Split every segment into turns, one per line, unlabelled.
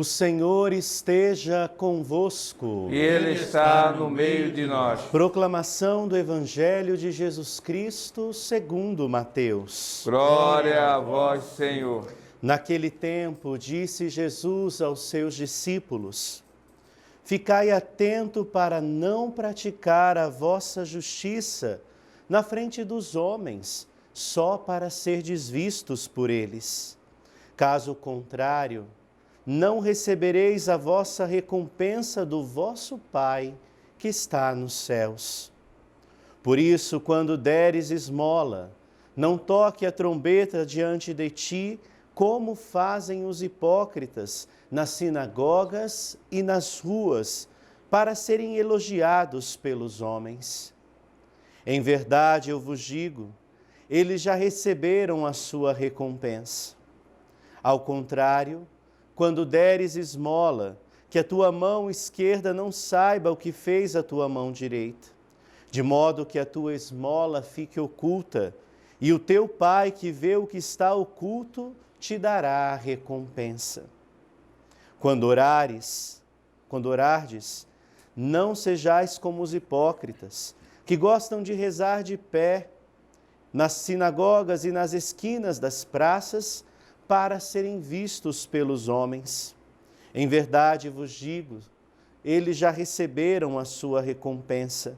O Senhor esteja convosco.
E Ele está no meio de nós.
Proclamação do Evangelho de Jesus Cristo segundo Mateus.
Glória a vós, Senhor.
Naquele tempo, disse Jesus aos seus discípulos: Ficai atento para não praticar a vossa justiça na frente dos homens, só para serdes vistos por eles. Caso contrário, não recebereis a vossa recompensa do vosso Pai que está nos céus. Por isso, quando deres esmola, não toque a trombeta diante de ti, como fazem os hipócritas nas sinagogas e nas ruas, para serem elogiados pelos homens. Em verdade, eu vos digo, eles já receberam a sua recompensa. Ao contrário, quando deres esmola, que a tua mão esquerda não saiba o que fez a tua mão direita, de modo que a tua esmola fique oculta, e o teu Pai que vê o que está oculto te dará a recompensa. Quando orardes, não sejais como os hipócritas, que gostam de rezar de pé nas sinagogas e nas esquinas das praças, para serem vistos pelos homens. Em verdade vos digo, eles já receberam a sua recompensa.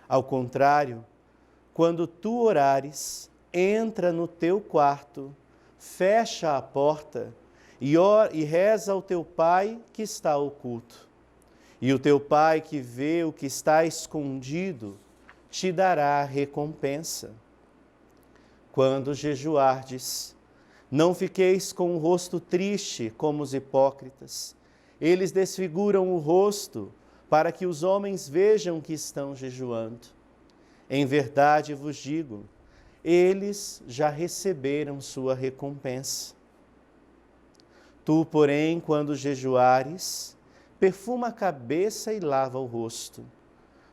Ao contrário, quando tu orares, entra no teu quarto, fecha a porta e reza ao teu Pai que está oculto. E o teu Pai que vê o que está escondido, te dará a recompensa. Quando jejuardes, não fiqueis com o rosto triste como os hipócritas. Eles desfiguram o rosto para que os homens vejam que estão jejuando. Em verdade vos digo, eles já receberam sua recompensa. Tu, porém, quando jejuares, perfuma a cabeça e lava o rosto,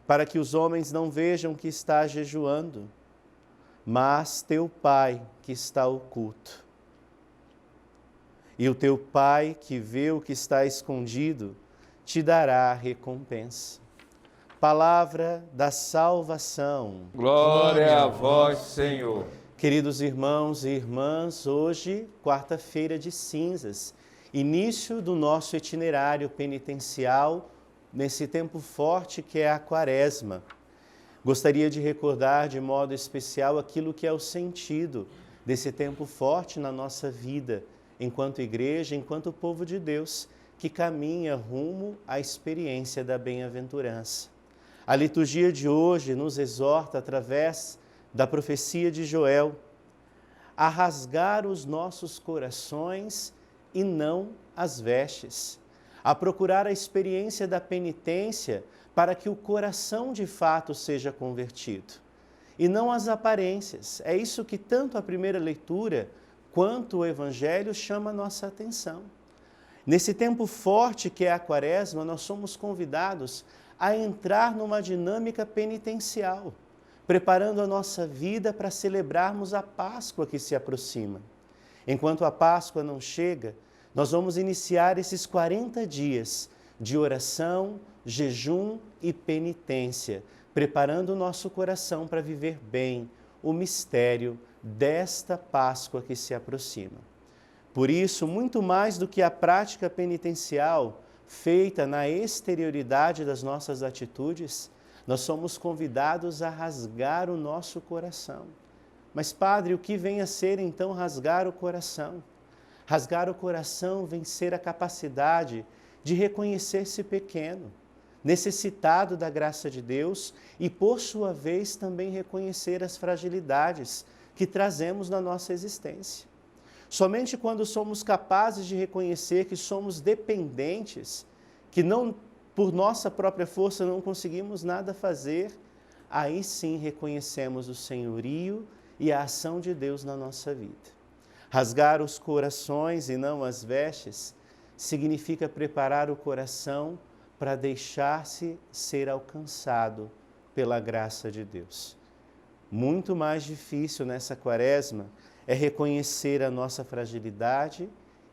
para que os homens não vejam que estás jejuando, mas teu Pai que está oculto. E o teu Pai, que vê o que está escondido, te dará a recompensa. Palavra da salvação.
Glória a vós, Senhor.
Queridos irmãos e irmãs, hoje, quarta-feira de cinzas, início do nosso itinerário penitencial, nesse tempo forte que é a Quaresma. Gostaria de recordar de modo especial aquilo que é o sentido desse tempo forte na nossa vida, enquanto igreja, enquanto povo de Deus, que caminha rumo à experiência da bem-aventurança. A liturgia de hoje nos exorta, através da profecia de Joel, a rasgar os nossos corações e não as vestes, a procurar a experiência da penitência para que o coração de fato seja convertido, e não as aparências. É isso que tanto a primeira leitura quanto o Evangelho chama a nossa atenção. Nesse tempo forte que é a Quaresma, nós somos convidados a entrar numa dinâmica penitencial, preparando a nossa vida para celebrarmos a Páscoa que se aproxima. Enquanto a Páscoa não chega, nós vamos iniciar esses 40 dias de oração, jejum e penitência, preparando o nosso coração para viver bem o mistério desta Páscoa que se aproxima. Por isso, muito mais do que a prática penitencial feita na exterioridade das nossas atitudes, nós somos convidados a rasgar o nosso coração. Mas, Padre, o que vem a ser então rasgar o coração? Rasgar o coração vem ser a capacidade de reconhecer-se pequeno, necessitado da graça de Deus e, por sua vez, também reconhecer as fragilidades que trazemos na nossa existência. Somente quando somos capazes de reconhecer que somos dependentes, que não por nossa própria força não conseguimos nada fazer, aí sim reconhecemos o senhorio e a ação de Deus na nossa vida. Rasgar os corações e não as vestes significa preparar o coração para deixar-se ser alcançado pela graça de Deus. Muito mais difícil nessa Quaresma é reconhecer a nossa fragilidade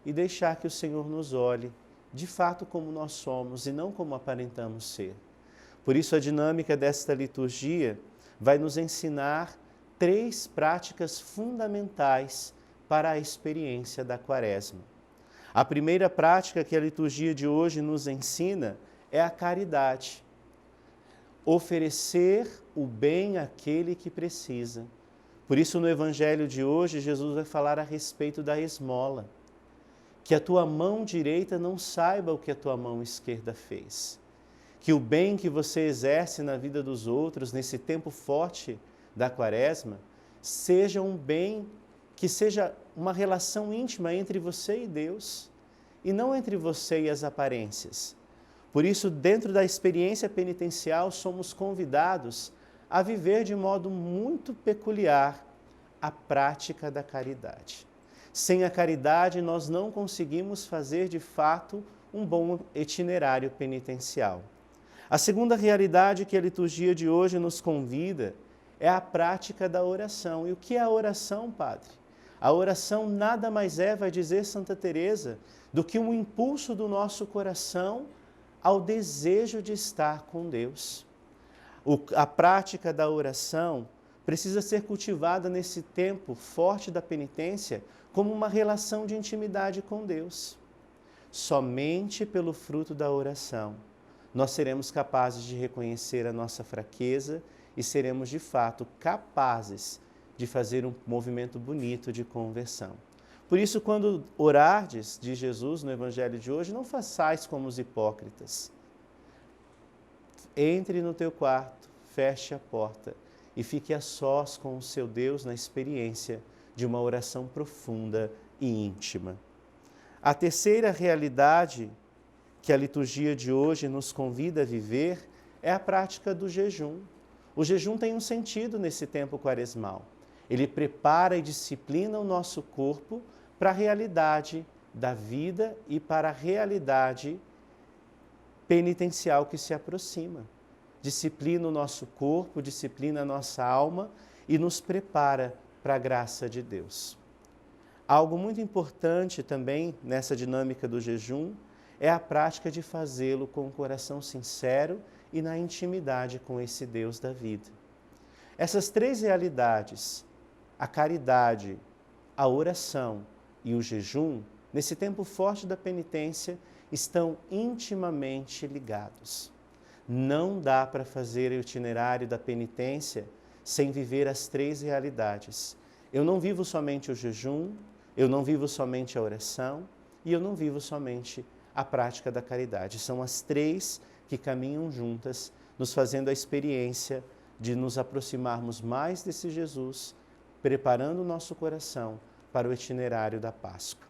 e deixar que o Senhor nos olhe de fato como nós somos e não como aparentamos ser. Por isso a dinâmica desta liturgia vai nos ensinar 3 práticas fundamentais para a experiência da Quaresma. A primeira prática que a liturgia de hoje nos ensina é a caridade. Oferecer o bem àquele que precisa. Por isso, no Evangelho de hoje, Jesus vai falar a respeito da esmola. Que a tua mão direita não saiba o que a tua mão esquerda fez. Que o bem que você exerce na vida dos outros, nesse tempo forte da Quaresma, seja um bem que seja uma relação íntima entre você e Deus, e não entre você e as aparências. Por isso, dentro da experiência penitencial, somos convidados a viver de modo muito peculiar a prática da caridade. Sem a caridade, nós não conseguimos fazer, de fato, um bom itinerário penitencial. A segunda realidade que a liturgia de hoje nos convida é a prática da oração. E o que é a oração, Padre? A oração nada mais é, vai dizer Santa Teresa, do que um impulso do nosso coração ao desejo de estar com Deus. A prática da oração precisa ser cultivada nesse tempo forte da penitência como uma relação de intimidade com Deus. Somente pelo fruto da oração nós seremos capazes de reconhecer a nossa fraqueza e seremos de fato capazes de fazer um movimento bonito de conversão. Por isso, quando orardes, diz Jesus no Evangelho de hoje, não façais como os hipócritas. Entre no teu quarto, feche a porta e fique a sós com o seu Deus na experiência de uma oração profunda e íntima. A terceira realidade que a liturgia de hoje nos convida a viver é a prática do jejum. O jejum tem um sentido nesse tempo quaresmal. Ele prepara e disciplina o nosso corpo para a realidade da vida e para a realidade penitencial que se aproxima. Disciplina o nosso corpo, disciplina a nossa alma e nos prepara para a graça de Deus. Algo muito importante também nessa dinâmica do jejum é a prática de fazê-lo com um coração sincero e na intimidade com esse Deus da vida. Essas 3 realidades, a caridade, a oração e o jejum, nesse tempo forte da penitência, estão intimamente ligados. Não dá para fazer o itinerário da penitência sem viver as 3 realidades. Eu não vivo somente o jejum, eu não vivo somente a oração e eu não vivo somente a prática da caridade. São as 3 que caminham juntas, nos fazendo a experiência de nos aproximarmos mais desse Jesus, preparando o nosso coração para o itinerário da Páscoa.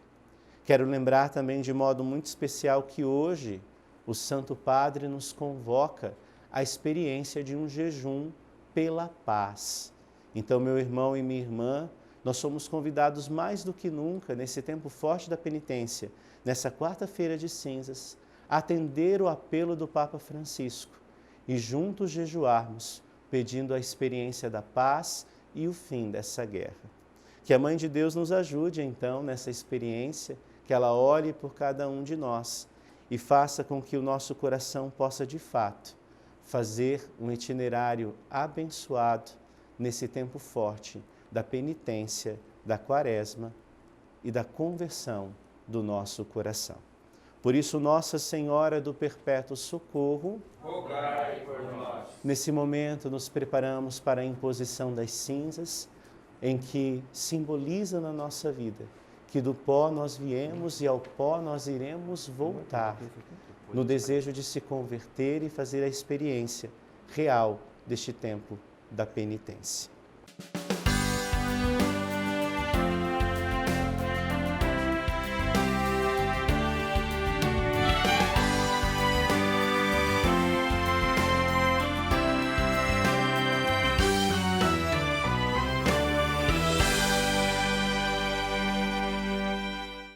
Quero lembrar também de modo muito especial que hoje o Santo Padre nos convoca à experiência de um jejum pela paz. Então, meu irmão e minha irmã, nós somos convidados mais do que nunca, nesse tempo forte da penitência, nessa quarta-feira de cinzas, a atender o apelo do Papa Francisco e juntos jejuarmos, pedindo a experiência da paz e o fim dessa guerra. Que a Mãe de Deus nos ajude, então, nessa experiência, que ela olhe por cada um de nós e faça com que o nosso coração possa, de fato, fazer um itinerário abençoado nesse tempo forte da penitência, da Quaresma e da conversão do nosso coração. Por isso, Nossa Senhora do Perpétuo Socorro,
rogai por nós.
Nesse momento, nos preparamos para a imposição das cinzas, em que simboliza na nossa vida que do pó nós viemos e ao pó nós iremos voltar, no desejo de se converter e fazer a experiência real deste tempo da penitência.